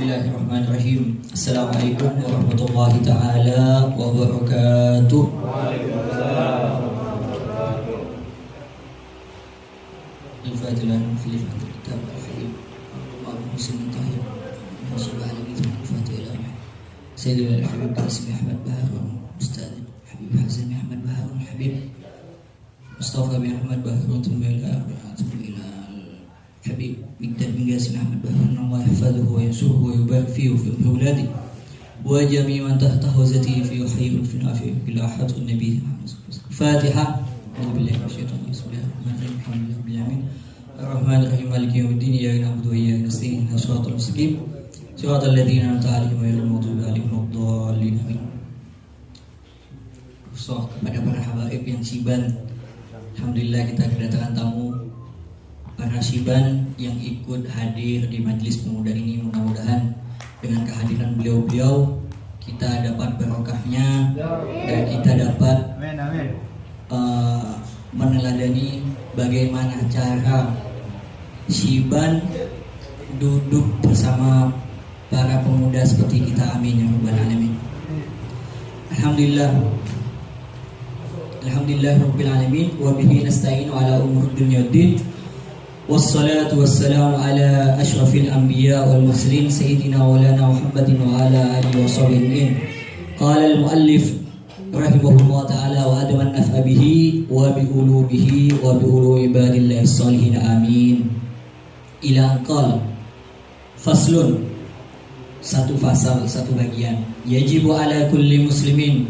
Bismillahirrahmanirrahim. Assalamualaikum warahmatullahi ta'ala wabarakatuh. Al-Fatilah fil kitab al-Habib wa muslim tahir masyaallah alaihi al-Fatilah. Sayyidina al-Habib Qasim Ahmad Baharun, Ustaz Habib Hasan Ahmad Baharun, Habib Mustafa bin Ahmad Baharun, ila Habib Mikdad bin Qasim Ahmad Baharun, Allah yahfazuhu wa yansuruhu wa yubarik fihi wa fi awladi wa jami' man tahta hawzatihi fi khairun fi nafi' ila hadratin nabi Fatiha. Bismillahirrahmanirrahim. Alhamdulillahirabbil alamin. Ar-Rahmanir-Rahim. Maliki yaumiddin. Iyyaka na'budu wa iyyaka nasta'in. Ihdinas siratal mustaqim. Siratal ladzina an'amta 'alaihim ghairil maghdubi 'alaihim waladdallin. Amin. So, kepada para habaib yang siban, alhamdulillah kita kedatangan tamu para siban yang ikut hadir di majelis pemuda ini. Mudah-mudahan dengan kehadiran beliau-beliau kita dapat barokahnya dan kita dapat meneladani bagaimana cara siban duduk bersama para pemuda seperti kita. Amin ya rabbal alamin. Alhamdulillah rabbil alamin wa bihi nasta'inu ala umuri dunya waddin. Wassalatu wassalamu ala asyrafil anbiya wal mursalin sayyidina maulana Muhammadin wa ala alihi washabihi. Qala al-muallif rahimahullah ta'ala wa adaman naf'a bihi wa bi ulubihi wa bi ulubi ibadillahi sholihin. Amin. Ila qala faslun, satu fasal, satu bagian. Yajibu ala kulli muslimin,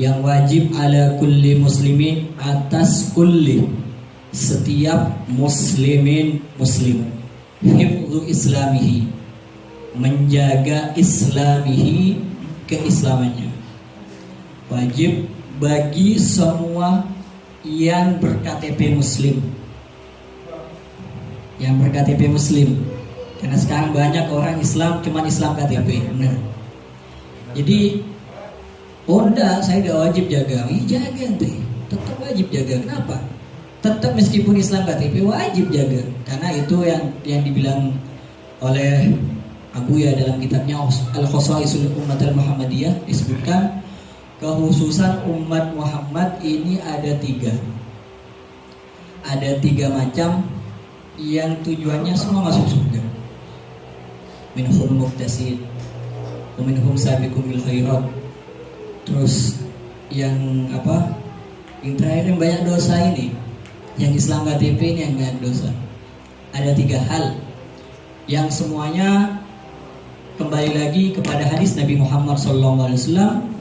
yang wajib ala kulli muslimin, atas kulli, setiap muslimin muslim, hifdzu islamihi, menjaga islamihi, keislamannya. Wajib bagi semua yang berKTP muslim, karena sekarang banyak orang Islam cuman Islam KTP. Benar. Jadi enggak, saya gak wajib jaga. Jaga ente, tetap wajib jaga. Kenapa? Tetap meskipun Islam KTP wajib jaga, karena itu yang dibilang oleh Abu ya dalam kitabnya Al-Khosaisul Ummat Al-Muhammadiyah, disebutkan kekhususan umat Muhammad ini ada tiga macam yang tujuannya semua masuk surga. Minhum muqtasid wa minhum sabiqun bil khairat. Terus yang terakhir yang banyak dosa ini, yang Islam KTP ini yang banyak dosa. Ada tiga hal yang semuanya kembali lagi kepada hadis Nabi Muhammad SAW.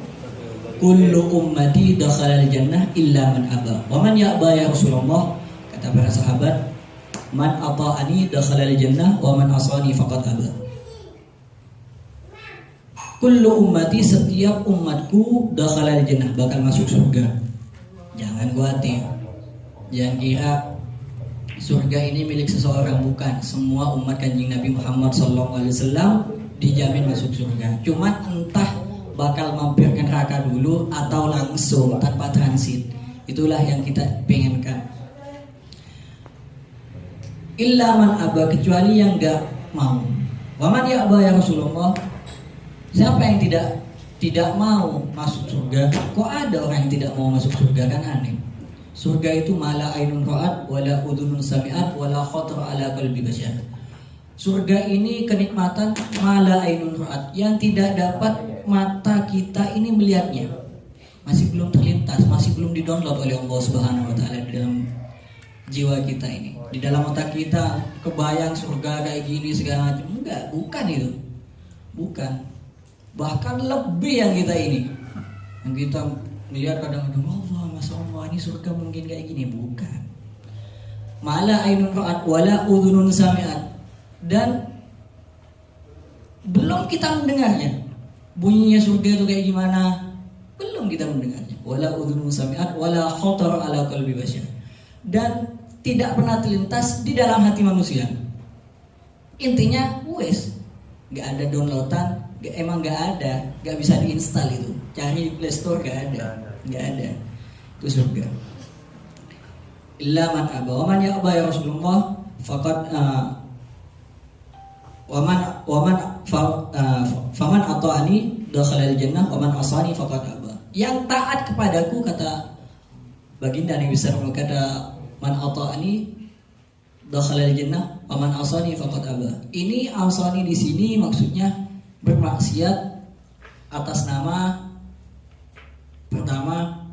Kullu ummati dakhalal jannah illa man aba. Wa man ya'ba ya Rasulullah? Kata para sahabat, man ata'ani dakhalal jannah wa man asani faqad aba. Kullu ummati, setiap umatku, dakhalal jannah, bakal masuk surga. Jangan khawatir, jangan kira surga ini milik seseorang, bukan. Semua umat Kanjeng Nabi Muhammad SAW dijamin masuk surga. Cuma entah bakal mampir ke neraka dulu atau langsung tanpa transit. Itulah yang kita pengenkan. Illa man aba, kecuali yang enggak mau. Wa man ya'ba ya Rasulullah? Siapa yang tidak mau masuk surga? Kok ada orang yang tidak mau masuk surga? Kan aneh. Surga itu mala ainun ra'at wala udhunun sami'at wala khatar ala qalbi bashar. Surga ini kenikmatan mala ainun ra'at, yang tidak dapat mata kita ini melihatnya. Masih belum terlintas, masih belum didownload oleh Allah Subhanahu wa taala di dalam jiwa kita ini. Di dalam otak kita kebayang surga kayak gini segala macam. Enggak, bukan itu. Bukan. Bahkan lebih yang kita ini. Yang kita melihat kadang-kadang, Allah, Masya Allah, ini surga mungkin kayak gini. Bukan. Mala ainun ra'at wala udhunun sami'at. Dan belum kita mendengarnya. Bunyinya surga itu kayak gimana? Belum kita mendengarnya. Wala udhunun sami'at wala khatar ala qalbi bashar. Dan tidak pernah terlintas di dalam hati manusia. Intinya wes, nggak ada downloadan, emang nggak ada, nggak bisa diinstal itu. Cari di Play Store nggak ada. Itu surga. Illa man aba, wa man ya'ba ya Rasulullah faqad faman ata'ani dakhalal jannah wa man asani faqad aba. Yang taat kepadaku, kata baginda Nabi sallallahu alaihi wasallam, kata man ata'ani dakhalal jannah wa man asani faqad aba. Ini asani di sini maksudnya bermaksiat atas nama pertama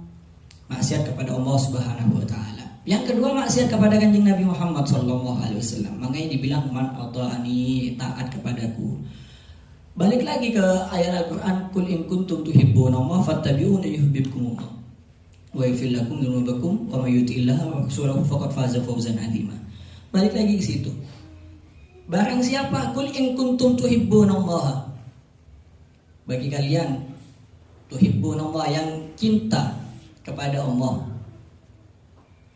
maksiat kepada Allah Subhanahu wa taala. Yang kedua maksiat kepada Kanjeng Nabi Muhammad sallallahu alaihi wasallam. Makanya dibilang man ata'ani, taat kepadaku. Balik lagi ke ayat Al-Qur'an, qul in kuntum tuhibbunallaha fattabi'uni yuhibbukumullah wa yaghfir lakum dzunubakum wa may yuti'illaha wa rasulahu faqad faza fawzan 'azima. Balik lagi ke situ. Barang siapa, qul in kuntum tuhibbunallaha, bagi kalian tuhibbunallaha yang cinta kepada Allah,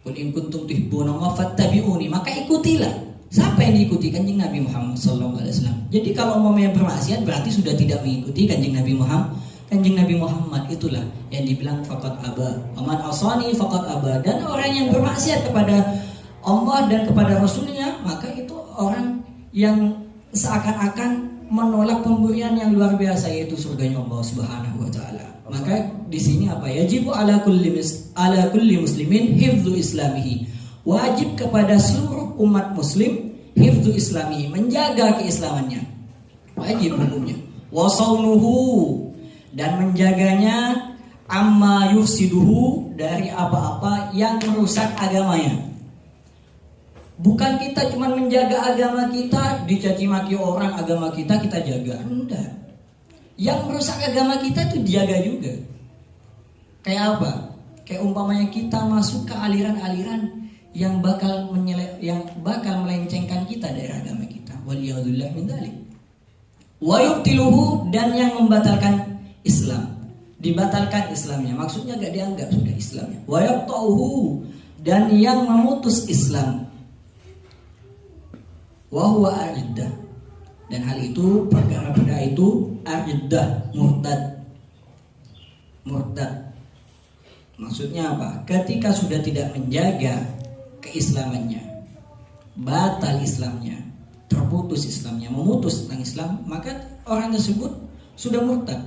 qul in kuntum tuhibbunallaha fattabi'uni, maka ikutilah. Siapa yang diikuti? Kanjeng Nabi Muhammad sallallahu alaihi wasallam. Jadi kalau mau bermaksiat berarti sudah tidak mengikuti Kanjeng Nabi Muhammad. Kanjeng Nabi Muhammad itulah yang dibilang faqad aba. Aman asani faqad aba. Dan orang yang bermaksiat kepada Allah dan kepada Rasulnya, maka itu orang yang seakan-akan menolak pemberian yang luar biasa, yaitu surganya Allah Subhanahu wa taala. Maka di sini apa? Yajibu ala kulli muslimin hifdzu islamihi. Wajib kepada seluruh umat muslim hifdzu islamihi, menjaga keislamannya. Wajib hukumnya. Wa saunuhu, dan menjaganya amma yufsiduhu, dari apa-apa yang merusak agamanya. Bukan kita cuma menjaga agama kita, dicaci maki orang agama kita jaga. Enggak. Yang merusak agama kita itu dijaga juga. Kayak apa? Kayak umpamanya kita masuk ke aliran-aliran yang bakal melencengkan kita dari agama kita. Waliyadzubillah min dzalik. Wa yubtiluhu, dan yang membatalkan Islam, dibatalkan Islamnya, maksudnya gak dianggap sudah Islamnya. Wa yaqta'uhu, dan yang memutus Islam. Wa huwa ariddah, dan hal itu, perkara itu ariddah, murtad. Maksudnya apa? Ketika sudah tidak menjaga keislamannya, batal Islamnya, terputus Islamnya, memutus tentang Islam, maka orang tersebut sudah murtad.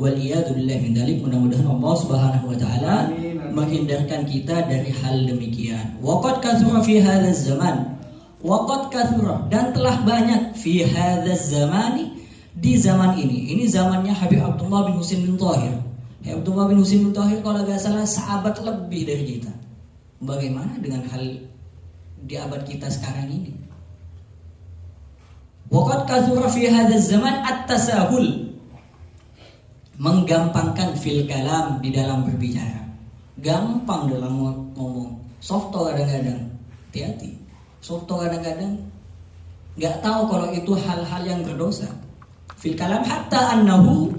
Waliyadzubillah min dzalik. Mudah-mudahan Allah Subhanahu wa taala menghindarkan kita dari hal demikian. Waqad katsura fi hadzal zaman, waqad katsura, dan telah banyak fi hadzal zamani, di zaman ini. Ini zamannya Habib Abdullah bin Husain bin Thahir. Abdullah bin Husain bin Thahir kalau enggak salah sahabat lebih dari kita. Bagaimana dengan hal di abad kita sekarang ini? Waqad katsura fi hadzal zaman at-tasahul, menggampangkan fil kalam, di dalam berbicara. Gampang dalam ngomong. Softo kadang-kadang. Hati-hati. Softo kadang-kadang enggak tahu kalau itu hal-hal yang berdosa. Fil kalam hatta annahu,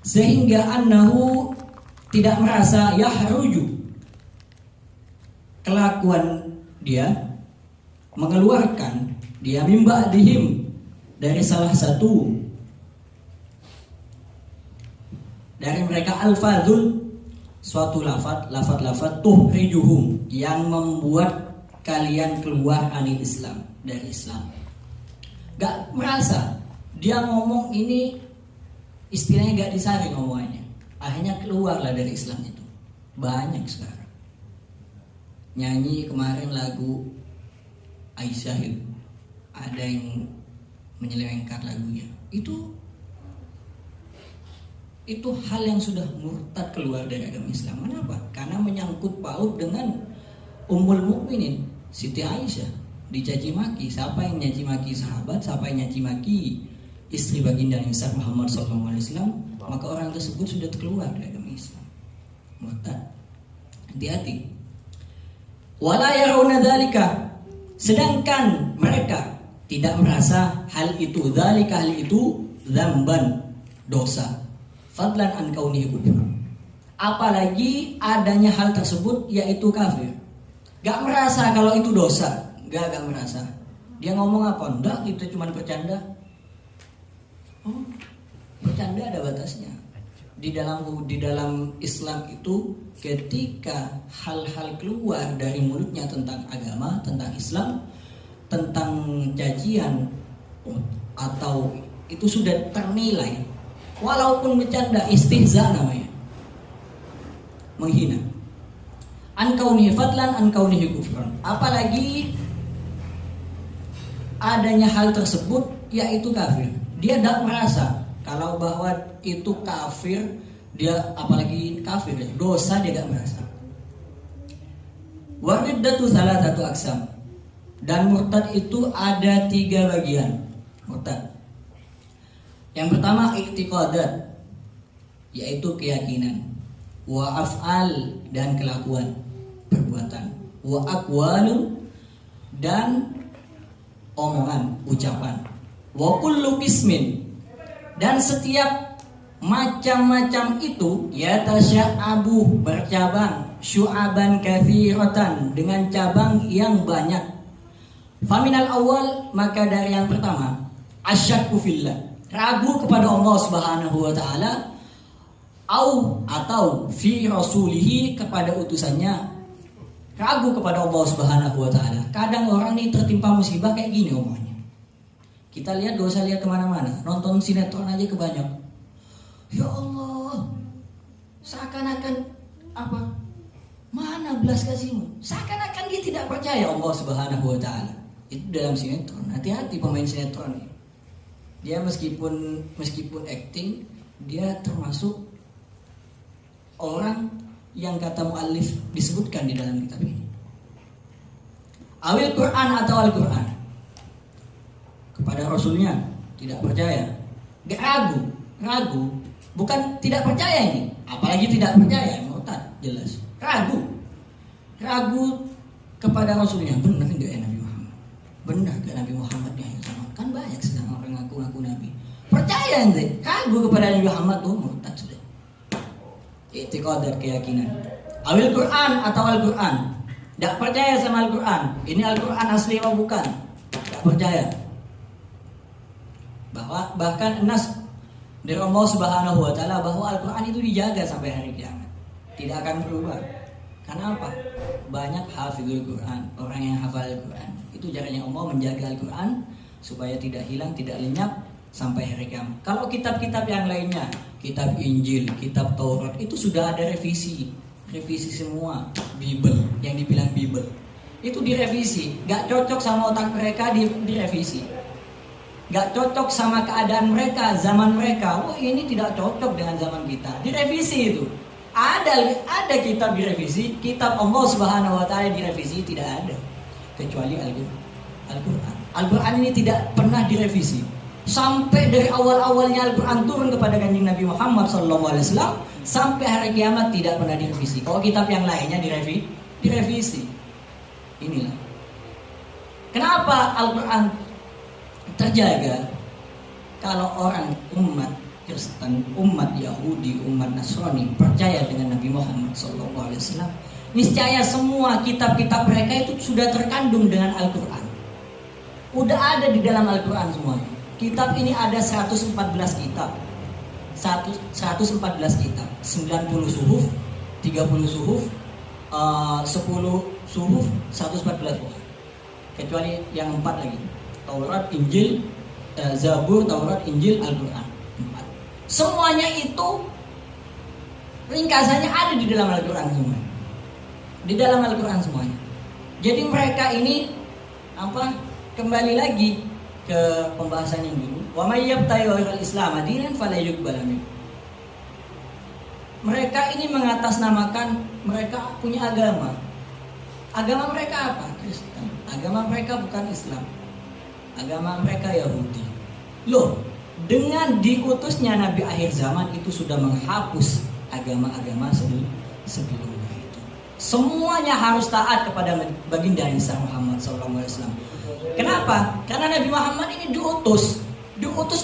sehingga annahu tidak merasa yahruju, kelakuan dia, mengeluarkan dia mimba dihim, dari salah satu dari mereka, alfazul, suatu lafaz tuhrijuhum, yang membuat kalian keluar anil Islam, dari Islam. Gak merasa dia ngomong ini istilahnya gak disaring ngomongannya, akhirnya keluarlah dari Islam itu. Banyak sekarang nyanyi kemarin lagu Aisyah itu, ada yang menyelewengkan lagunya. Itu hal yang sudah murtad, keluar dari agama Islam. Kenapa? Karena menyangkut paut dengan Ummul Mukminin Siti Aisyah, dicaci maki. Siapa yang nyaci maki sahabat, siapa yang nyaci maki istri baginda Nabi Muhammad SAW, maka orang tersebut sudah keluar dari agama Islam, murtad. Hati-hati. Wala yarawna dzalika, sedangkan mereka tidak merasa hal itu, dzalika, hal itu, dzamban, dosa, fadlan an kaunihi kufur, apalagi adanya hal tersebut yaitu kafir. Gak merasa kalau itu dosa, gak merasa. Dia ngomong apa? Enggak, itu cuma bercanda. Oh, bercanda ada batasnya. Di dalam Islam itu, ketika hal-hal keluar dari mulutnya tentang agama, tentang Islam, tentang cacian atau itu sudah ternilai. Walaupun bercanda, istihza namanya, menghina. An kaunihi fadlan an kaunihi kufran. Apalagi adanya hal tersebut, yaitu kafir. Dia tidak merasa kalau bahwa itu kafir, dia apalagi kafir, dosa dia tidak merasa. Wariddatu salasatu aqsam. Dan murtad itu ada 3 bagian. Murtad. Yang pertama i'tiqadat, yaitu keyakinan. Wa af'al, dan kelakuan, perbuatan. Wa aqwalun, dan omongan, ucapan. Wa kullu qismin, dan setiap macam-macam itu yatasya'abu, bercabang, syu'aban katsiratan, dengan cabang yang banyak. Faminal awal, maka dari yang pertama, asyakku fillah, ragu kepada Allah Subhanahu wa taala, atau fi rasulihi, kepada utusannya. Ragu kepada Allah Subhanahu wa taala. Kadang orang ini tertimpa musibah kayak gini omongnya. Kita lihat, dosa lihat kemana-mana, nonton sinetron aja kebanyakan. Ya Allah, seakan-akan apa? Mana belas kasihmu? Seakan-akan dia tidak percaya Allah Subhanahu wa taala. Itu dalam sinetron. Hati-hati pemain sinetron ini. Dia meskipun acting, dia termasuk orang yang kata muallif disebutkan di dalam kitab ini. Awil Quran atau Al-Quran, kepada Rasulnya tidak percaya, ragu, bukan tidak percaya ini, apalagi tidak percaya, murtad jelas, ragu kepada Rasulnya. Benar enggak ya Nabi Muhammad? Benar enggak Nabi Muhammad di akhir zaman? Kan banyak sedang orang ngaku-ngaku Nabi. Percaya ente, ragu kepada Nabi Muhammad tuh murtad sudah. I'tiqad, keyakinan. Awil Quran atau Al-Quran, tidak percaya sama Al-Quran. Ini Al-Quran asli atau bukan? Tidak percaya. Bahkan nas dari Allah Subhanahu wa taala bahwa Al-Quran itu dijaga sampai hari kiamat, tidak akan berubah. Karena apa? Banyak hafizul Quran, orang yang hafal Al-Quran. Itu caranya Allah menjaga Al-Quran supaya tidak hilang, tidak lenyap sampai hari kiamat. Kalau kitab-kitab yang lainnya, kitab Injil, kitab Taurat, itu sudah ada revisi semua. Bible, yang dibilang Bible, itu direvisi. Gak cocok sama otak mereka, direvisi. Gak cocok sama keadaan mereka, zaman mereka. Oh, ini tidak cocok dengan zaman kita, direvisi itu. Ada kitab direvisi, kitab Allah Subhanahu wa taala direvisi tidak ada, kecuali Al-Quran. Al-Quran ini tidak pernah direvisi. Sampai dari awal-awalnya Al-Quran turun kepada kanjeng Nabi Muhammad SAW, sampai hari kiamat tidak pernah direvisi. Kalau kitab yang lainnya direvisi. Inilah kenapa Al-Quran terjaga. Kalau orang umat Kristen, umat Yahudi, umat Nasrani percaya dengan Nabi Muhammad SAW, niscaya semua kitab-kitab mereka itu sudah terkandung dengan Al-Quran. Udah ada di dalam Al-Quran semuanya. Kitab ini ada 114 kitab. 114 kitab, 90 suhuf, 30 suhuf, 10 suhuf, 114 buah. Kecuali yang 4 lagi. Taurat, Injil, Zabur, Taurat, Injil, Al-Quran. 4. Semuanya itu ringkasannya ada di dalam Al-Quran semua. Di dalam Al-Quran semuanya. Jadi mereka ini kembali lagi ke pembahasan yang dulu. Wa may yabtaghi ghairal Islam dinan fala yuqbal minhu. Mereka ini mengatasnamakan mereka punya agama. Agama mereka apa? Kristen. Agama mereka bukan Islam. Agama mereka Yahudi. Loh, dengan diutusnya Nabi akhir zaman itu sudah menghapus agama-agama sebelumnya itu. Semuanya harus taat kepada baginda Isa Muhammad SAW. Kenapa? Karena Nabi Muhammad ini diutus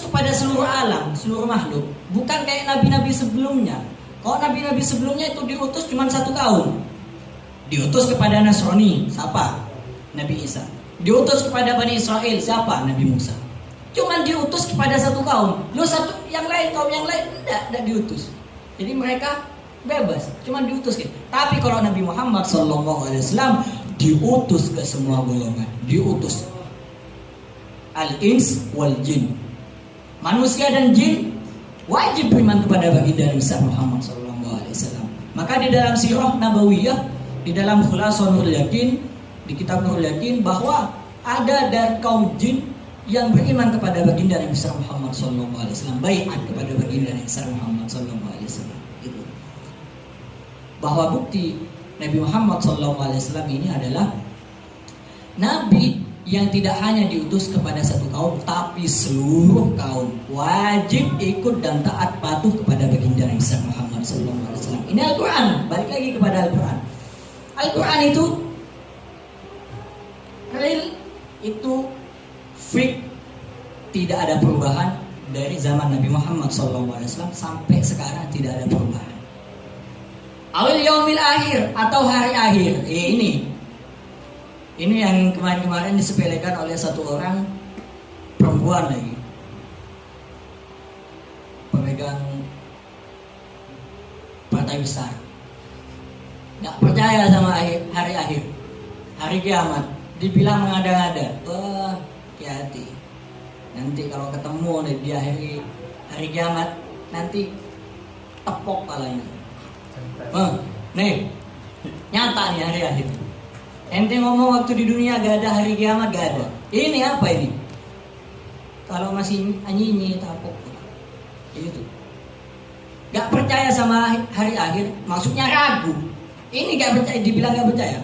kepada seluruh alam, seluruh makhluk. Bukan kayak nabi-nabi sebelumnya. Kalau nabi-nabi sebelumnya itu diutus cuma satu kaum. Diutus kepada Nasrani, siapa? Nabi Isa. Diutus kepada Bani Israel, siapa? Nabi Musa. Cuma diutus kepada satu kaum. Kaum yang lain tidak diutus. Jadi mereka bebas, cuma diutus gitu. Tapi kalau Nabi Muhammad SAW diutus ke semua golongan, diutus al-ins wal jin. Manusia dan jin wajib beriman kepada baginda Nabi Muhammad SAW. Maka di dalam sirah nabawiyah, di dalam Khulasatul Nurul Yakin, di kitab Nurul Yakin, bahwa ada dari kaum jin yang beriman kepada baginda Nabi Muhammad SAW, baiat kepada baginda Nabi Muhammad SAW. Gitu. Bahwa bukti Nabi Muhammad SAW ini adalah Nabi yang tidak hanya diutus kepada satu kaum, tapi seluruh kaum wajib ikut dan taat patuh kepada baginda Nabi Muhammad SAW. Ini Al-Quran. Balik lagi kepada Al-Quran. Al-Quran itu real, itu fix, tidak ada perubahan dari zaman Nabi Muhammad SAW sampai sekarang, tidak ada perubahan. Awil yaumil akhir atau hari akhir, ini yang kemarin-kemarin disepelekan oleh satu orang perempuan lagi, pemegang partai besar, nggak percaya sama hari akhir, hari kiamat, dibilang mengada-ngada. Hati-hati, nanti kalau ketemu di hari kiamat, nanti tepok palanya. Nih, nyata nih hari akhir. Ente ngomong waktu di dunia gak ada hari kiamat, gak ada. Ini apa ini? Kalau masih anyi tapok. Itu. Gak percaya sama hari akhir, maksudnya ragu. Ini gak percaya, dibilang gak percaya.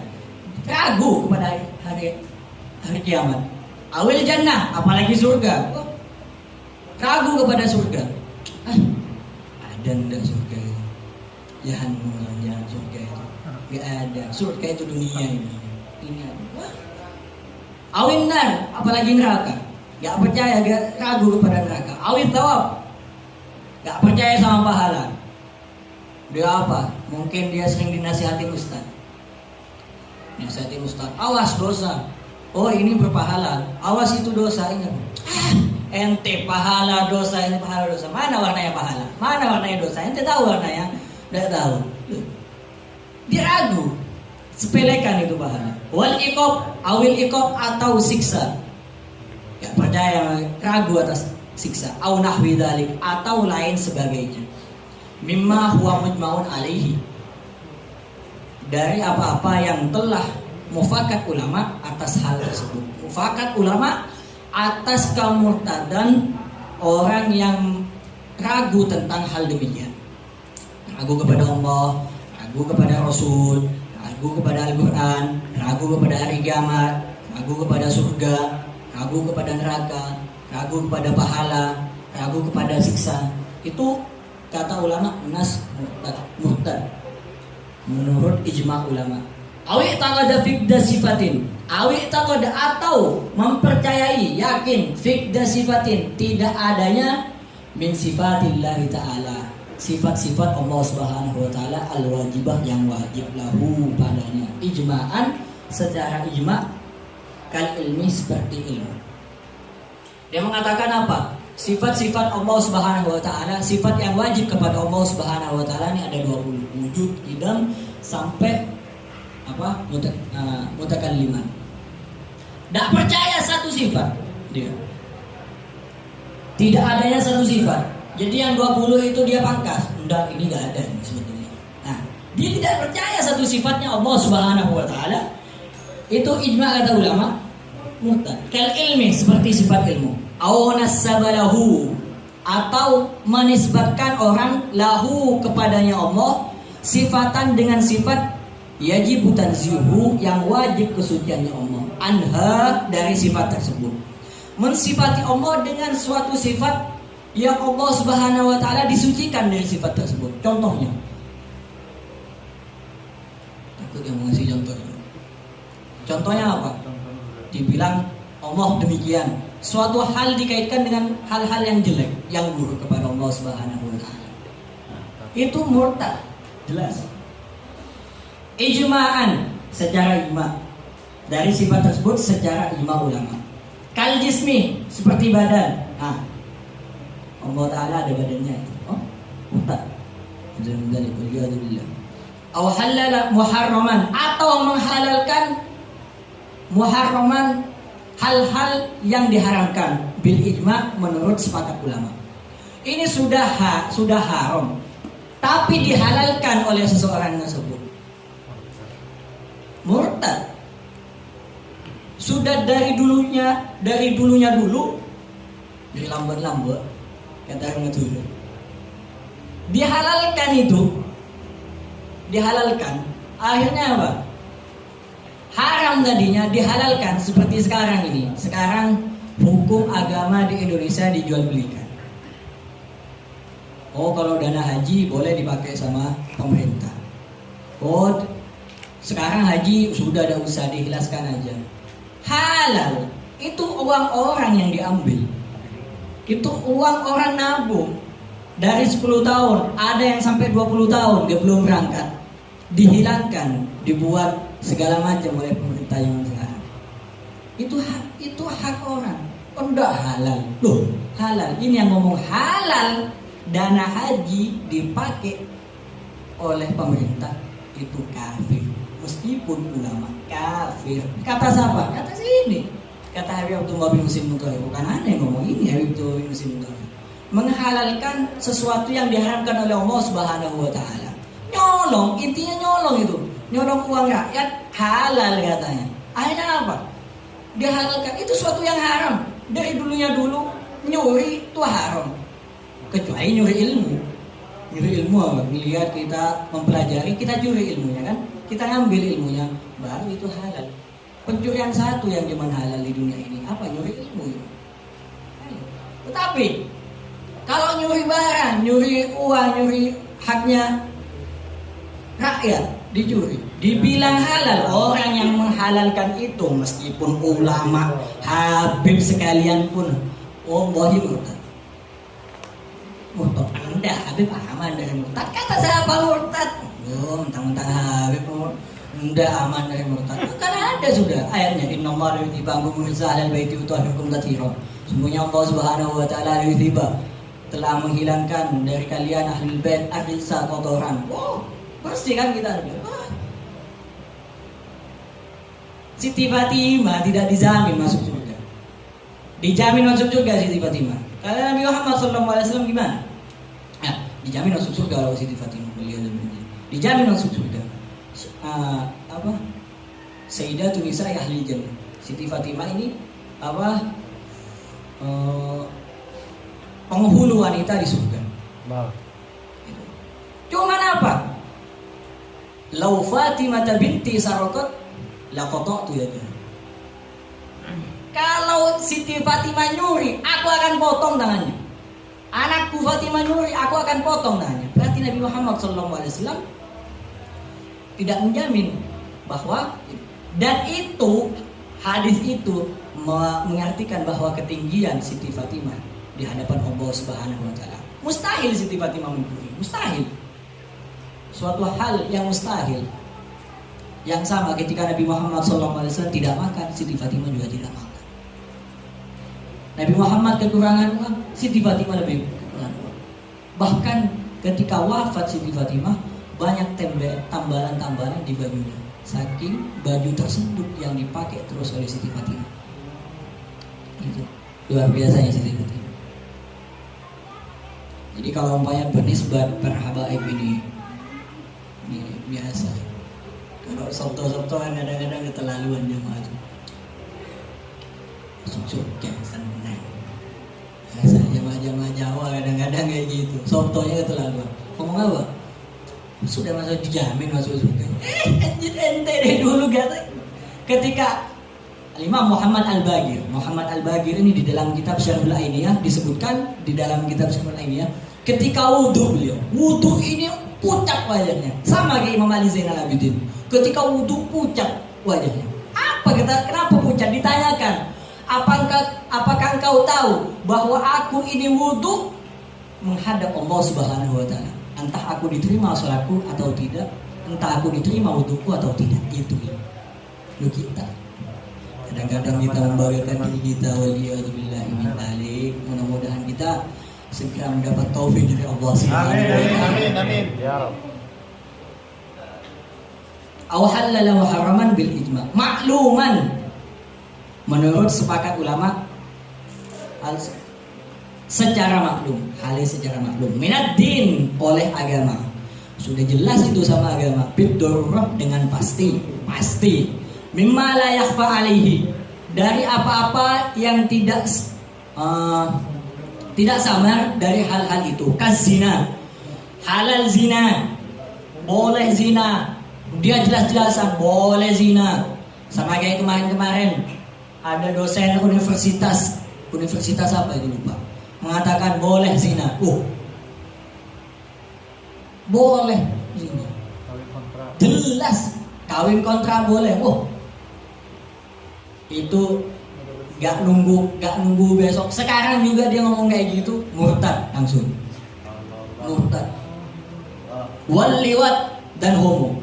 Ragu kepada hari kiamat. Awil jannah, apalagi surga. Ragu kepada surga. Ada ndak surga? Jangan surga itu. Gak ada. Surga itu dunia ini. Awin nar, apalagi neraka. Gak percaya, gak ragu kepada neraka. Awin thawab, gak percaya sama pahala. Dia apa? Mungkin dia sering dinasihati ustaz. Nasihati ustaz, awas dosa. Oh ini berpahala, awas itu dosa. Ingat, ente pahala dosa, ini pahala dosa. Mana warnanya pahala? Mana warnanya dosa? Ente tahu warnanya? Tidak tahu. Dia ragu. Sepelekan itu pahala. Wal iqab, awil iqab atau siksa. Gak percaya, ragu atas siksa. Au nahwi dzalik, atau lain sebagainya. Mimma huwa mujmaun alaihi, dari apa-apa yang telah mufakat ulama atas hal tersebut. Mufakat ulama atas kemurtadan orang yang ragu tentang hal demikian. Ragu kepada Allah, ragu kepada Rasul, ragu kepada Al-Quran, ragu kepada hari kiamat, ragu kepada surga, ragu kepada neraka, ragu kepada pahala, ragu kepada siksa. Itu kata ulama nas murtad menurut ijma ulama. Awi taqada fiqda sifatin, awi taqada atau mempercayai, yakin fiqda sifatin, tidak adanya min sifatillahi ta'ala, sifat-sifat Allah Subhanahu wa taala al-wajibah yang wajib lahu padanya, ijma'an, secara ijma', kal ilmi, seperti ilmu. Dia mengatakan apa? Sifat-sifat Allah Subhanahu wa taala, sifat yang wajib kepada Allah Subhanahu wa taala ini ada 20, wujud, qidam, sampai mutakalliman. Tak percaya satu sifat dia. Tidak adanya satu sifat. Jadi yang 20 itu dia pangkas. Enggak, ini enggak ada ini sebetulnya. Nah, dia tidak percaya satu sifatnya Allah Subhanahu wa taala. Itu ijma' kata ulama, murtad. Kal ilmi, seperti sifat ilmu. Au nasabalahu, atau menisbatkan orang lahu kepadanya Allah sifatan dengan sifat yajib tanzihu, yang wajib kesuciannya Allah, anha, dari sifat tersebut. Mensifati Allah dengan suatu sifat yang Allah Subhanahu wa taala disucikan dari sifat tersebut. Contohnya, takut yang mengasih contohnya. Contohnya apa? Dibilang Allah demikian. Suatu hal dikaitkan dengan hal-hal yang jelek, yang buruk kepada Allah Subhanahu wa taala. Itu murtad, jelas. Ijma'an, secara ijma', dari sifat tersebut secara ijma' ulama. Kal jismi, seperti badan. Nah, Allah taala ada badannya. Oh, murtad. Jadi billah. Aw halala muharraman, atau menghalalkan muharraman, hal-hal yang diharamkan bil ijma', menurut sepakat ulama. ini sudah haram, tapi dihalalkan oleh seseorang tersebut, murtad. Sudah dari dulunya dulu, dari lambat kata orang itu, dihalalkan. Akhirnya apa? Haram tadinya dihalalkan seperti sekarang ini. Sekarang hukum agama di Indonesia dijual belikan. Oh, kalau dana haji boleh dipakai sama pemerintah. Oh, sekarang haji sudah ada usah, diikhlaskan aja. Halal, itu uang orang yang diambil. Itu uang orang nabung. Dari 10 tahun, ada yang sampai 20 tahun dia belum berangkat. Dihilangkan, dibuat segala macam oleh pemerintah yang sekarang. Itu hak orang. Oh, enggak halal. Loh, halal. Ini yang ngomong halal. Dana haji dipakai oleh pemerintah itu kafir. Meskipun ulama kafir. Kata siapa? Kata sini. Kata Habib Abdullah bin Husain Muttalib. Bukan aneh ngomong ini Habib Abdullah bin Husain Muttalib. Menghalalkan sesuatu yang diharamkan oleh Allah Subhanahu wa taala. Nyolong, intinya nyolong itu. Nyolong uang rakyat halal katanya. Akhirnya apa? Dihalalkan. Itu sesuatu yang haram. Dari dulunya dulu nyuri itu haram. Kecuali nyuri ilmu. Nyuri ilmu apa? Melihat kita mempelajari, kita curi ilmunya kan? Kita ngambil ilmunya, baru itu halal. Pencurian satu yang cuma halal di dunia ini apa? Nyuri ilmu. Tetapi kalau nyuri barang, nyuri uang, nyuri haknya rakyat, dicuri, dibilang halal. Orang yang menghalalkan itu meskipun ulama, habib sekalian pun, oh wahi murtad. Murtad Anda habib aman dari murtad. Kata siapa murtad? Oh, mentang-mentang habib Anda aman dari murtad. Karena ada sudah ayatnya, innallaha la yuthibu ankum rizqal baiti utahhirukum tathira. Sungguhnya Allah Subhanahu wa taala yuthiba telah menghilangkan dari kalian ahli bait arisa kotoran. Oh, bersih kan kita. Siti Fatimah tidak dijamin masuk surga. Dijamin masuk surga Siti Fatimah. Karena Nabi Muhammad SAW gimana? Nah, dijamin masuk surga kalau Siti Fatimah beliau dijamin masuk surga. Sayyidatun Nisa ahli jannah. Siti Fatimah ini penghulu wanita di surga. Nah. Cuman apa? Lau Fatimah binti sarakat laqata'tu yadaha. Kalau Siti Fatimah nyuri, aku akan potong tangannya. Anakku Fatimah nyuri, aku akan potong tangannya. Berarti Nabi Muhammad SAW tidak menjamin bahwa, dan itu hadis itu mengartikan bahwa ketinggian Siti Fatimah di hadapan Allah Subhanahu wa taala. Mustahil Siti Fatimah mencuri, mustahil. Suatu hal yang mustahil. Yang sama ketika Nabi Muhammad SAW tidak makan, Siti Fatimah juga tidak makan. Nabi Muhammad kekurangan uang, Siti Fatimah lebih kekurangan uang. Bahkan ketika wafat Siti Fatimah, banyak tambalan-tambalan di bajunya. Saking baju tersebut yang dipakai terus oleh Siti Fatimah. Itu luar biasanya Siti Fatimah. Jadi kalau umpamanya bernisbat berhabaib ini biasa. Kalau sabto-sabto kan kadang-kadang keterlaluan jemaah itu. Surga senang. Biasa jemaah-jemaah Jawa kadang-kadang kayak gitu. Sabtonya keterlaluan. Ngomong apa? Sudah masuk dijamin masuk surga. Anjir ente dari dulu kata. Ketika Imam Muhammad Al-Bagir ini di dalam kitab Syarhul Ainiyah disebutkan di dalam kitab Syarhul Ainiyah ketika wudu beliau. Wudu ini pucat wajahnya. Sama kayak Imam Ali Zainal Abidin. Ketika wudu pucat wajahnya. Kenapa pucat? Ditanyakan, apakah engkau tahu bahwa aku ini wudu menghadap Allah Subhanahu wa taala? Entah aku diterima salatku atau tidak, entah aku diterima wuduku atau tidak. Itu lu kita. Kadang-kadang kita membawakan diri kita waliyadzubillahi min dzalik. Mudah-mudahan kita segera mendapat taufik dari Allah Subhanahu wa taala. Amin. Ya Rabb. Aw halala wa haraman bil ijma. Makluman menurut sepakat ulama secara maklum, halal secara maklum, minad din oleh agama. Sudah jelas itu sama agama, bidurrah dengan pasti, mimma la yakhfa alaihi, dari apa-apa yang tidak samar dari hal-hal itu. Kazina, halal zina, boleh zina, dia jelas-jelasan boleh zina. Sama kayak kemarin-kemarin ada dosen universitas apa itu lupa, mengatakan boleh zina. Boleh zina, jelas kawin kontra boleh. Itu gak nunggu besok, sekarang juga dia ngomong kayak gitu, murtad langsung, murtad. Wal liwat dan homo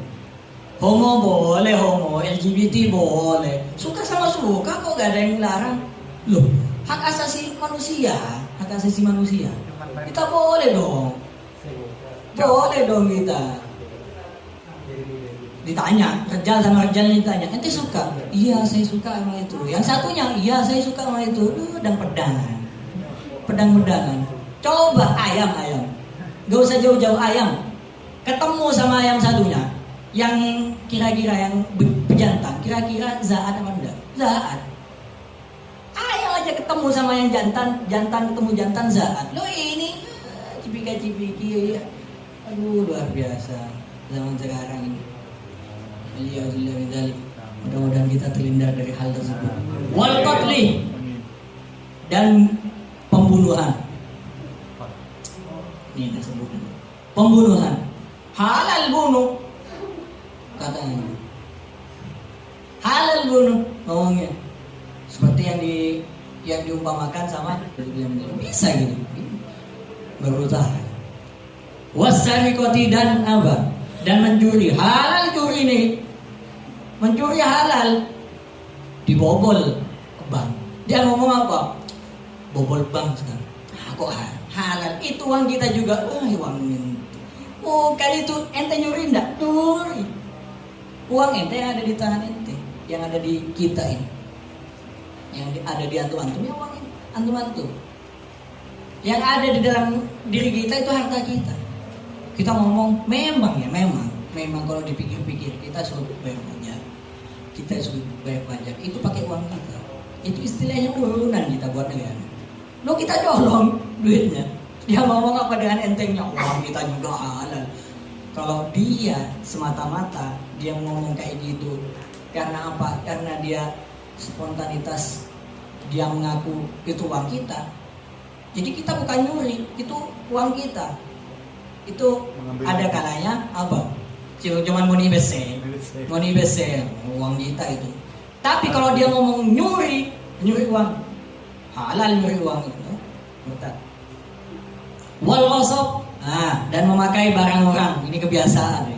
boleh, homo LGBT boleh, suka sama suka kok, gak ada yang larang loh. Hak asasi manusia kita boleh dong kita. Ditanya Rejal sama Rejal, ditanya ente suka? Iya saya suka sama itu. Yang satunya iya saya suka sama itu. Dan pedang-pedangan. Coba ayam gak usah jauh-jauh, ayam ketemu sama ayam satunya yang kira-kira yang pejantan, kira-kira zaat apa enggak? Zaat. Ayam aja ketemu sama yang jantan ketemu jantan zaat. Lo ini cipika-cipiki, aduh luar biasa zaman sekarang ini. Mudah-mudahan kita terhindar dari hal tersebut. Wal qatli, dan pembunuhan. Ini tersebut pembunuhan, halal bunuh katanya, halal bunuh ngomongnya seperti yang diumpamakan sama bisa gitu, berusaha. Wasariqati, dan apa? Dan mencuri, halal curi ini. Mencuri halal, dibobol bank. Dia ngomong apa? Bobol bank sekarang. Kok halal? Itu uang kita juga. Uang ini. Kali itu ente nyuri enggak? Nyuri. Uang ente yang ada di tangan ente, yang ada di kita ini, yang ada di antum-antum, ya uang ini antum-antum. Yang ada di dalam diri kita itu harta kita. Kita ngomong memang kalau dipikir-pikir kita suruh bayar pajak, itu pakai uang kita. Itu istilahnya urunan kita buat negara. Lo kita colong duitnya. Dia ngomong apa dengan entengnya, uang kita juga halal. Kalau dia semata-mata dia ngomong kayak gitu, karena apa? Karena dia spontanitas, dia mengaku itu uang kita. Jadi kita bukan nyuri, itu uang kita. Itu ada kalanya apa? Cuman moni bese, uang kita itu. Tapi kalau dia ngomong nyuri uang, halal nyuri uang itu, betul. Wal ghasab, dan memakai barang orang, ini kebiasaan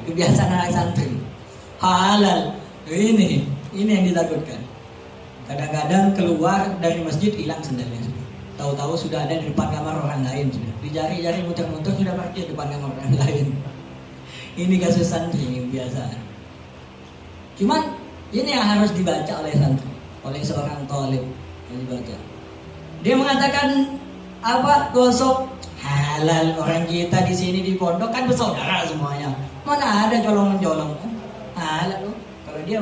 anak santri. Halal, ini yang ditakutkan. Kadang-kadang keluar dari masjid hilang sendalnya. Tahu-tahu sudah ada di depan kamar orang lain, sudah dijari-jari muter-muter sudah parkir di depan kamar orang lain. Ini kasus santri biasa. Cuman ini yang harus dibaca oleh santri, oleh seorang talib, yang dibaca. Dia mengatakan apa? Gosok halal. Orang kita di sini di pondok kan bersaudara semuanya. Mana ada colong-colong kan? Halal. Kalau dia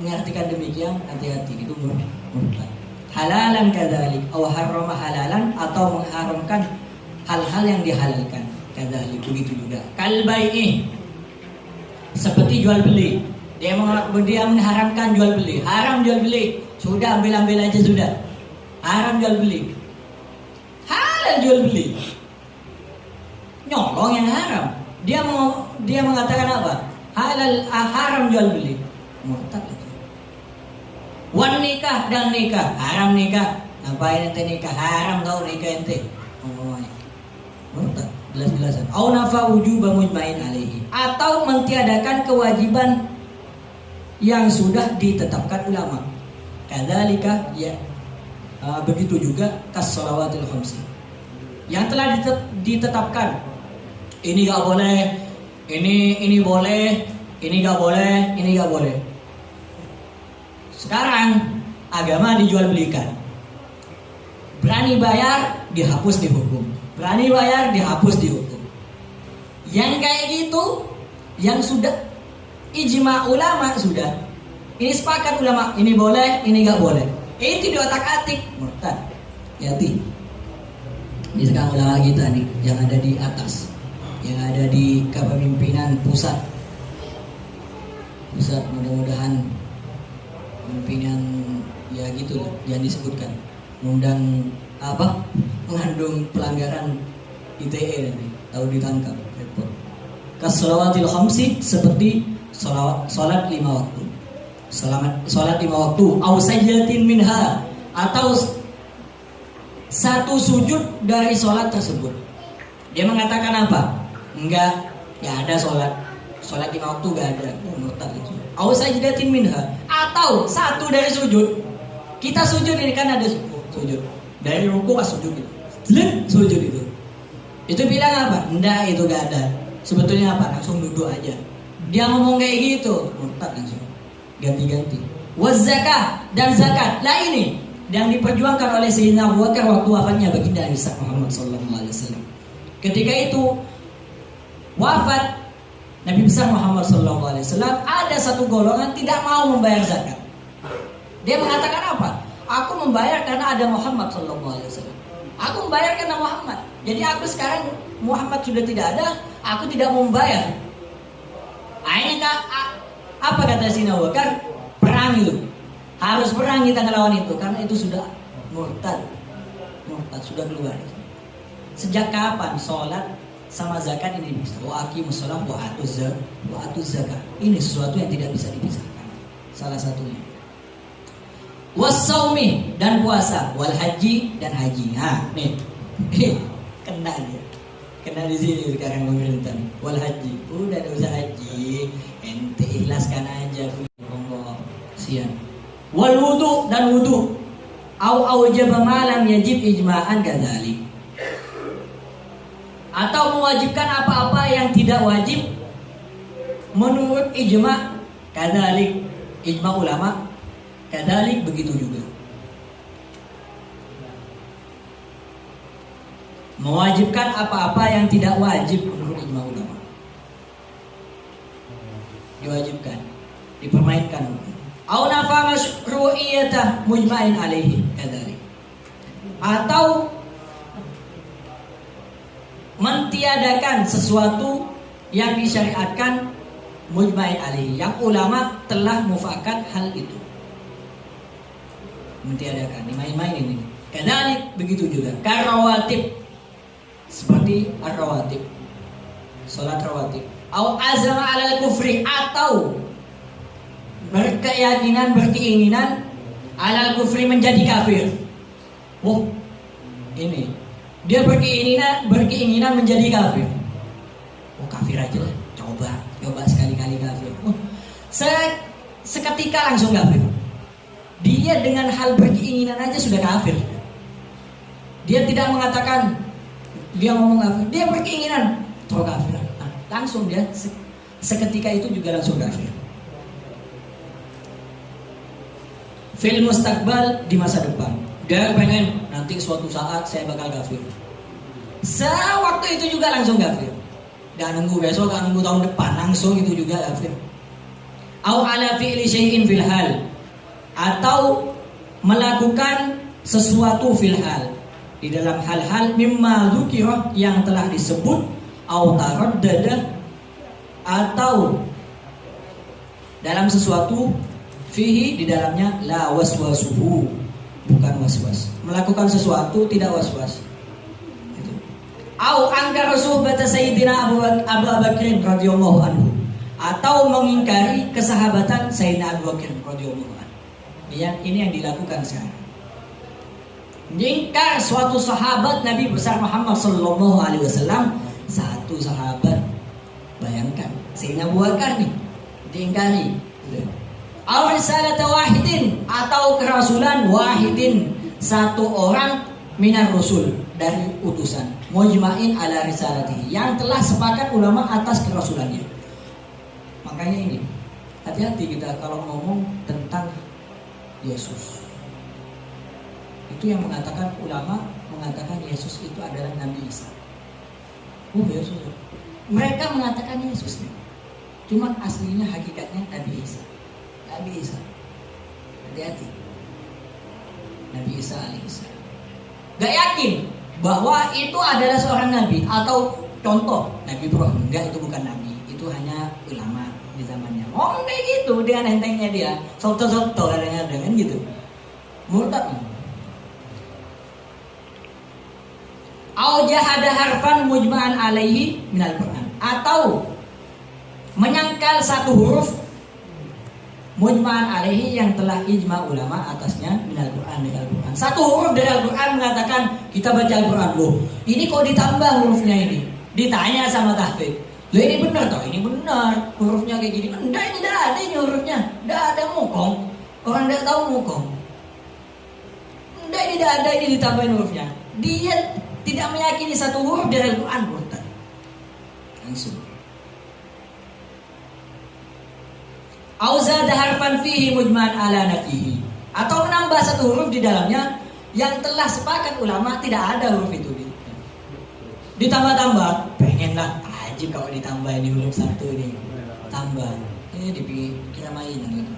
mengartikan demikian, hati-hati, itu murtad. Halalan kadzalik, atau harrama halalan, atau mengharamkan hal-hal yang dihalalkan. Kadzalik, begitu juga. Kalbai'i, seperti jual beli. Dia mengharamkan jual beli. Haram jual beli. Sudah ambil aja sudah. Haram jual beli. Halal jual beli. Nyolong yang haram. Dia mengatakan apa? Haram jual beli. Murtad itu. Wan nikah, dan nikah, haram nikah. Ngapain ente nikah? Haram tau nikah ente. Ngomongnya murtad, jelas-jelasan. Au nafa wujuba mujmain alaihi, atau mentiadakan kewajiban yang sudah ditetapkan ulama. Kadzalika, ya, begitu juga kas-shalawatil khamsi, yang telah ditetapkan. Ini gak boleh, ini boleh, ini gak boleh, ini gak boleh. Sekarang agama dijual belikan. Berani bayar, dihapus dihukum. Berani bayar, dihapus dihukum. Yang kayak gitu, yang sudah ijma ulama sudah. Ini sepakat ulama, ini boleh, ini nggak boleh. Itu di otak-atik, murtad. Hati. Ini sekarang ulama kita nih, yang ada di atas, yang ada di kepemimpinan pusat. Pusat mudah-mudahan pimpinan ya gitu lah, yang disebutkan. Undang apa? Mengandung pelanggaran ITE nanti, tahu ditangkap. Repot. Kasalawatil khamsi seperti salat 5 waktu. Salat 5 waktu. Au sajdatin minha, atau satu sujud dari salat tersebut. Dia mengatakan apa? Enggak, ya ada salat 5 waktu enggak ada. Murtad itu. Au sajdatin minha, atau satu dari sujud. Kita sujud ini kan ada sujud. Dari ruku pas sujud gitu. Sujud itu. Itu bilang apa? Enggak, itu enggak ada. Sebetulnya apa? Langsung duduk aja. Dia ngomong kayak gitu, murtad langsung. Ganti-ganti. Waz zakah, dan zakat. Lah ini yang diperjuangkan oleh Sayyidina Abu Bakar waktu wafatnya baginda Nabi Muhammad SAW. Ketika itu wafat Nabi besar Muhammad SAW, ada satu golongan tidak mau membayar zakat. Dia mengatakan apa? Aku membayar karena ada Muhammad SAW. Aku membayar karena Muhammad. Jadi aku sekarang Muhammad sudah tidak ada, aku tidak mau membayar. Akhirnya apa kata Sayyidina Abu Bakar? Perang itu. Harus perang kita ngelawan itu karena itu sudah murtad. Murtad sudah keluar. Sejak kapan sholat sama zakat ini bisa? Wa aqimus shalah wa atuz zakat. Ini sesuatu yang tidak bisa dipisahkan. Salah satunya. Wasaumi, dan puasa, wal haji, dan haji. Nah, nih. Kena dia. Kena di sini sekarang pemerintah. Wal haji. Udah ada usah haji. Ente ikhlaskan aja. Sian. Wal wudu, dan wudu. Au aujaba ma lam yajib ijma'an kadzalik. Atau mewajibkan apa-apa yang tidak wajib menurut ijma' kadzalik. Ijma' ulama kadzalik begitu juga. Mewajibkan apa-apa yang tidak wajib menurut ijma' ulama. Diwajibkan, dipermainkan. Au nafa masyru'iyatah mujma'in alaihi kadzalik. Atau mentiadakan sesuatu yang disyariatkan mujma'in alaihi, yang ulama telah mufakat hal itu. Mentiadakan, dimain-main ini. Kadzalik begitu juga. Karawatib, seperti ar-rawatib, salat rawatib. Au azama 'alal kufri, atau berkeyakinan, berkeinginan 'alal kufri, menjadi kafir. Oh, ini dia berkeinginan menjadi kafir. Oh, kafir aja lah. Coba sekali-kali kafir. Oh, seketika langsung kafir. Dia dengan hal berkeinginan aja sudah kafir. Dia tidak mengatakan, dia ngomong kafir, dia berkeinginan, tahu kafir. Nah, langsung dia seketika itu juga langsung kafir. Fil mustaqbal, di masa depan. Dia pengen nanti suatu saat saya bakal kafir. Sewaktu itu juga langsung kafir. Gak nunggu besok, gak nunggu tahun depan, langsung itu juga kafir. Au ala fi'li syai'in fil hal, atau melakukan sesuatu fil hal, di dalam hal-hal mimma dzukira, yang telah disebut, au taraddada, atau dalam sesuatu fihi, di dalamnya la waswasuhu, bukan waswas. Melakukan sesuatu tidak waswas. Itu. Au angkara suhbata sayyidina Abu Bakar radhiyallahu anhu, atau mengingkari kesahabatan Sayyidina Abu Bakar radhiyallahu anhu. Ini yang dilakukan sekarang. Jika suatu sahabat Nabi besar Muhammad sallallahu alaihi wasallam, satu sahabat, bayangkan Sayyidina Abu Bakar nih diingkari. Al-risalata wahidin, atau kerasulan wahidin, satu orang minar rusul, dari utusan, mujma'in ala risalatihi, yang telah sepakat ulama atas kerasulannya. Makanya ini hati-hati kita kalau ngomong tentang Yesus. Itu yang mengatakan, ulama mengatakan Yesus itu adalah Nabi Isa. Yesus. Mereka mengatakan Yesus. Cuma aslinya hakikatnya Nabi Isa. Nabi Isa. Hati-hati. Nabi Isa alaihissalam. Gak yakin bahwa itu adalah seorang nabi, atau contoh Nabi Ibrahim. Enggak, itu bukan nabi, itu hanya ulama di zamannya. Oh kayak gitu, dia nentengnya dia, soto-soto kadang-kadang kan gitu. Murtad. Au jahada harfan mujma'an alaihi minal Qur'an, atau menyangkal satu huruf mujma'an alaihi yang telah ijma ulama atasnya minal Qur'an, dari Al-Qur'an. Satu huruf dari Al-Qur'an mengatakan kita baca Al-Qur'an, loh ini kok ditambah hurufnya ini. Ditanya sama tahqiq, loh ini benar toh? Ini benar hurufnya kayak gini. Enggak, ini tidak ada ini hurufnya, tidak ada mukong. Orang tidak tahu mukong. Enggak, ini tidak ada, ini ditambahin hurufnya. Dia tidak meyakini satu huruf dari Al-Quran, murtad. Langsung. Auzada harfan fihi mujman ala nafihi, atau menambah satu huruf di dalamnya yang telah sepakat ulama tidak ada huruf itu. Ditambah-tambah, pengenlah ajib kalau ditambah ini huruf satu ini. Tambah. Dikira mainan gitu.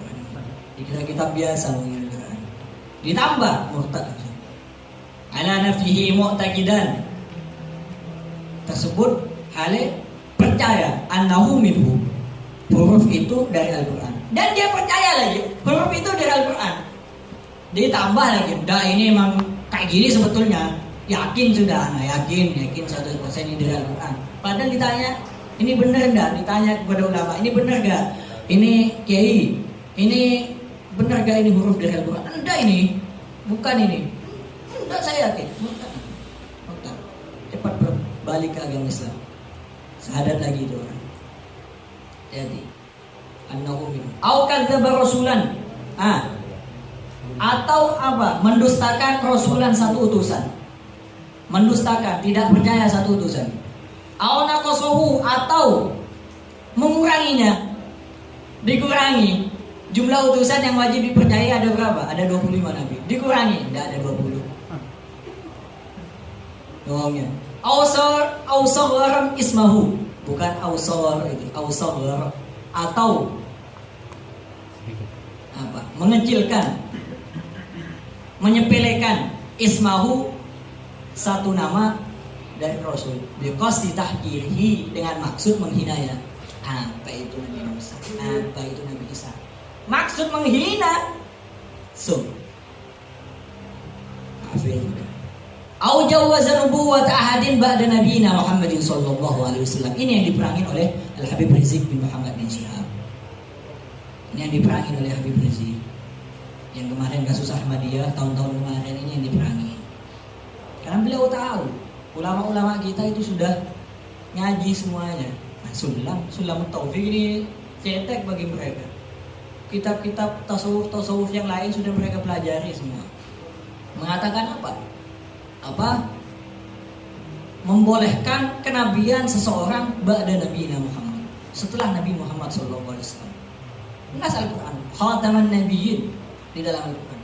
Dikira kitab biasa mungkin. Ditambah, murtad. Ala nafihi mu'taqidan, tersebut hale percaya annahu minhu, huruf itu dari Al-Quran, dan dia percaya lagi huruf itu dari Al-Quran. Ditambah lagi, dah ini emang kayak gini sebetulnya, yakin sudah, nah yakin 100% ini dari Al-Quran. Padahal ditanya, ini benar enggak? Ditanya kepada ulama, ini benar enggak? Ini kiai, ini benar enggak ini huruf dari Al-Quran? Enggak, ini bukan ini. Enggak, saya yakin. Murtad. Cepat berbalik ke agama Islam. Sahadat lagi itu orang. Jadi, annahu min. Au kadzdzaba rasulan. Atau apa? Mendustakan rasulan, satu utusan. Mendustakan, tidak percaya satu utusan. Au naqasahu, atau menguranginya. Dikurangi. Jumlah utusan yang wajib dipercaya ada berapa? Ada 25 nabi. Dikurangi, tidak ada 20. Ngomongnya Ausawar ismahu, bukan ausawar itu, ausawar, atau apa? Mengecilkan, menyepelekan ismahu, satu nama dari Rasul, biqasdi tahqirihi, dengan maksud menghinanya. Apa itu Nabi Musa? Apa itu Nabi Isa? Maksud menghina. Afil. Au jawaza nubuwwat ahadin ba'da nabiyina Muhammadin sallallahu alaihi wasallam. Ini yang diperangin oleh Al-Habib Rizik bin Muhammad bin Syihab. Ini yang diperangin oleh Habib Rizik. Yang kemarin kasus Ahmadiyah tahun-tahun kemarin, ini yang diperangin. Karena beliau tahu ulama-ulama kita itu sudah ngaji semuanya. Nah, sulam taufik ini cetek bagi mereka. Kitab-kitab tasawuf yang lain sudah mereka pelajari semua. Mengatakan apa? Membolehkan kenabian seseorang ba'da Nabi Muhammad, setelah Nabi Muhammad sallallahu alaihi wasallam. Nas Al-Quran, khataman nabiyyin, di dalam Al-Quran.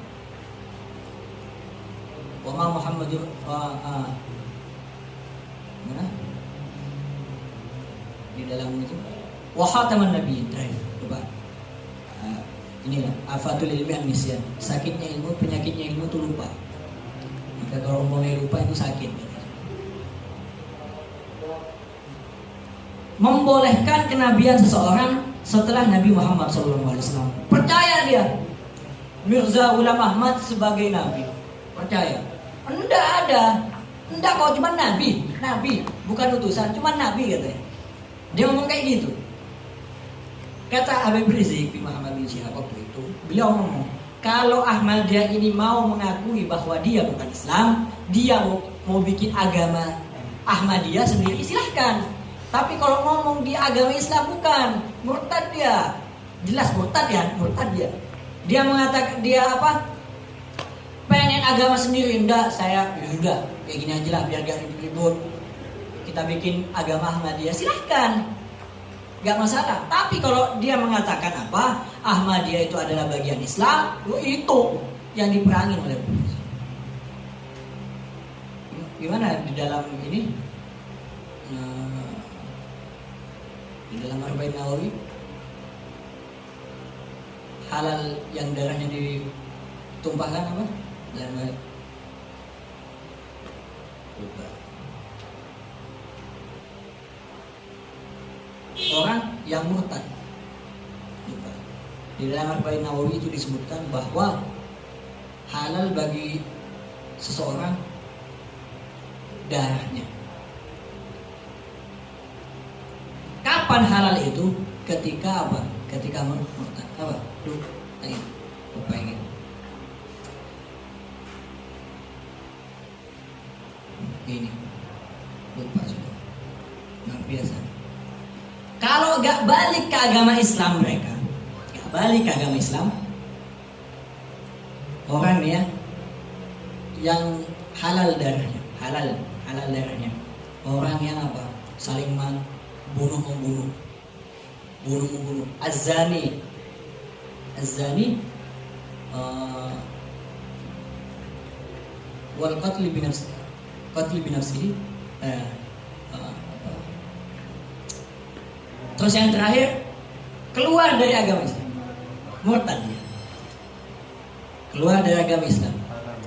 Wa ma Muhammadur di dalam itu wa khataman nabiyyin. Coba. Inilah afatul ilmi an-nisyan. Sakitnya ilmu, penyakitnya ilmu itu lupa. Maka kalau mulai lupa itu sakit. Membolehkan kenabian seseorang setelah Nabi Muhammad SAW. Percaya dia Mirza Ghulam Ahmad sebagai nabi. Percaya. Enggak ada. Enggak, kok cuma nabi. Nabi, bukan utusan, cuma nabi katanya. Dia ngomong kayak gitu. Kata Habib Rizik bin Muhammad bin Syihab waktu itu, beliau ngomong, kalau Ahmadiyah ini mau mengakui bahwa dia bukan Islam, dia mau bikin agama Ahmadiyah sendiri, silahkan. Tapi kalau ngomong dia agama Islam, bukan, murtad dia. Jelas murtad ya, murtad dia. Dia mengatakan, dia apa? Pengen agama sendiri, enggak, saya enggak, kayak gini aja lah, biar gak ribut-ribut. Kita bikin agama Ahmadiyah, silahkan. Gak masalah. Tapi kalau dia mengatakan apa, Ahmadiyah itu adalah bagian Islam, itu yang diperangi oleh Muhammad. gimana di dalam ini, di dalam Arba'in Nawawi, halal yang darahnya ditumpahkan apa? Dalam lupa. Orang yang murtad. Lupa. Di dalam Arba'in Nawawi itu disebutkan bahwa halal bagi seseorang darahnya. Kapan halal itu? Ketika apa? Ketika murtad. Apa? Lupa ini. Ini lupa sudah. Luar biasa. Kalau gak balik ke agama Islam mereka, gak balik ke agama Islam, orang ya yang halal darahnya, halal darahnya, orang yang apa? Saling bunuh membunuh, az-zani, wal qatl binafsihi. Terus yang terakhir, keluar dari agama Islam, murtad dia, keluar dari agama Islam,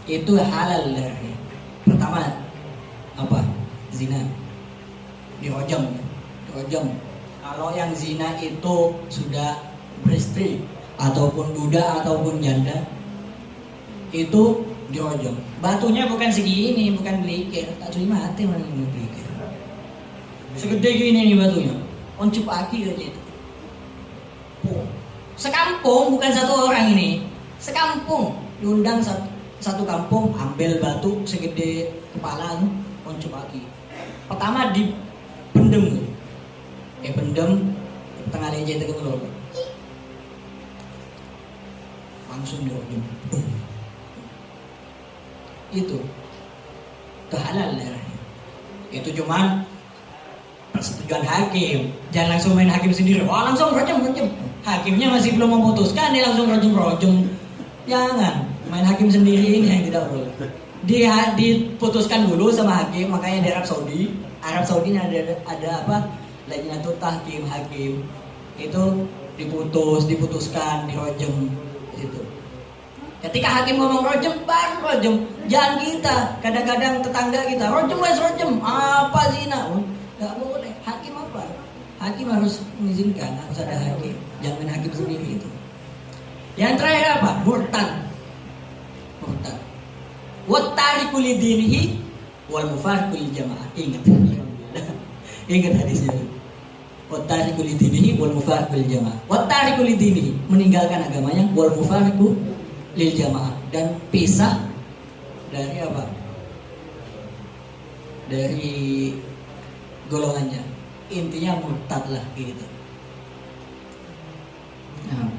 itu halal darahnya. Pertama apa? Zina, dirojam. Kalau yang zina itu sudah beristri ataupun duda ataupun janda, itu dirojam. Batunya bukan segini, bukan belikir, tak curi mati orang yang belikir. Segede gini nih batunya, oncup aki aja itu. Sekampung, bukan satu orang ini, sekampung diundang satu kampung, ambil batu segede kepala, oncup aki. Pertama dipendem, pendem tengah leja itu keluar, langsung dirojam. Itu halal darahnya. Itu cuman persetujuan hakim. Jangan langsung main hakim sendiri. Wah, langsung rojam. Hakimnya masih belum memutuskan, dia langsung rojam. Jangan main hakim sendiri, ini yang tidak boleh. Dia diputuskan dulu sama hakim. Makanya di Arab Saudi ada apa? Lajnatul tahkim, hakim itu diputuskan, dirojam itu. Ketika hakim ngomong rojam, baru rojam. Jangan kita, kadang-kadang tetangga kita rojam. Apa zina? Gak boleh. Hakim apa? Hakim harus mengizinkan, harus ada hakim. Jangan main hakim sendiri itu. Yang terakhir apa? Murtad. Wattariku lidinihi wal mufariqu lil jamaah. Ingat hadisnya. Wattariku lidinihi wal mufariqu lil jamaah. Wattariku lidinihi, meninggalkan agamanya, wal mufariqu lil jamaah, dan pisah dari apa? Dari golongannya. Intinya murtad lah gitu. Nah,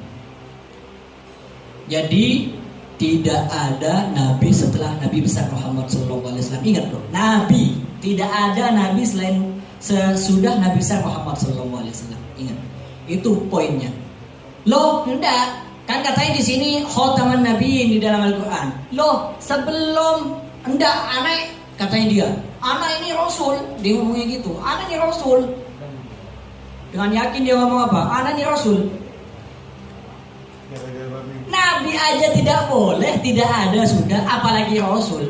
jadi tidak ada nabi setelah Nabi besar Muhammad SAW. Ingat loh, nabi tidak ada nabi selain sesudah Nabi besar Muhammad SAW. Ingat, itu poinnya. Loh, enggak. Kan katanya di sini khotaman nabiin di dalam Al-Quran. Loh, sebelum enggak, anak katanya dia, anak ini rasul, dia ngomongnya gitu. Anak ini rasul. Dengan yakin dia ngomong apa? Anak ini rasul. Nabi aja tidak boleh, tidak ada sudah, apalagi rasul.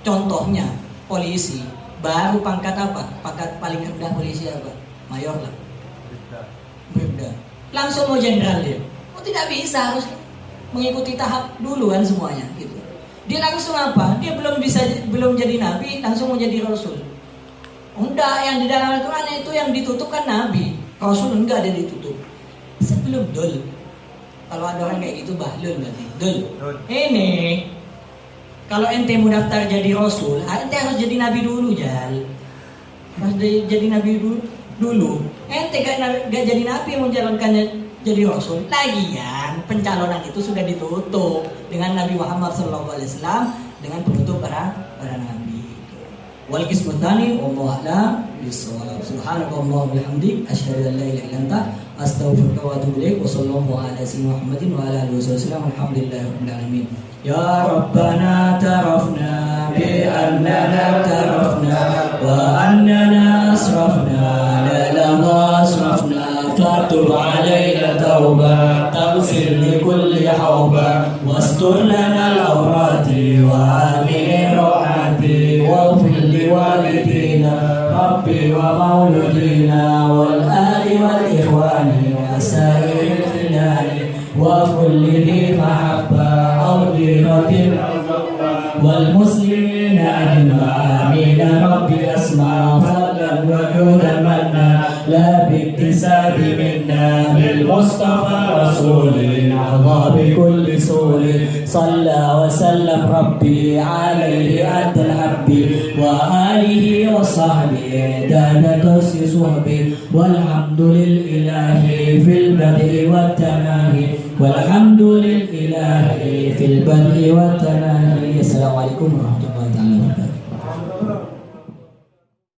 Contohnya polisi, baru pangkat apa? Pangkat paling rendah polisi apa? Mayor lah. Bribda. Langsung mau jenderal dia. Tidak bisa, harus mengikuti tahap dulu kan semuanya gitu. Dia langsung apa? Dia belum jadi nabi, langsung mau jadi rasul. Enggak, yang di dalam Al-Quran itu yang ditutup kan nabi. Rasul enggak ada ditutup. Sebelum dul. Kalau ada orang kayak gitu bahlul berarti. Dul. Ini kalau ente mau daftar jadi rasul, ente harus jadi nabi dulu, Jal. Harus jadi nabi dulu. Ente gak jadi nabi mau jalankannya jadi rasul. Lagian pencalonan itu sudah ditutup dengan Nabi Muhammad SAW dengan penutup para nabi. wal qismu tsani wallahu a'lam bissawab. Subhanakallahumma wa bihamdik asyhadu an la ilaha illa anta astaghfiruka wa atubu ilaik. Wa sallallahu ala sayyidina Muhammadin wa ala alihi wasallam. Alhamdulillahi rabbil alamin. Ya Rabbana tarafna bi annana tarafna wa annana asrafna la lama asrafna fatub alayna tauba taghfir li kulli hawba wastur lana al-awrati wa amin rohati waghfir li walidina rabbi wa mauludina wal ali wal ikhwani wa sa'iril khilani wa kulli dhi mahabba والمسلمين أجمعين ربي أسمع فضلا وجودا منا لا باكتساب منا بالمصطفى رسول أرضى بكل سول صلى وسلم ربي عليه أنت الحب وآله وصحبه دان توسي صحبه والحمد لله في البدء والتناهي والحمد لله في البدء والتناهي. Assalamualaikum warahmatullahi wabarakatuh.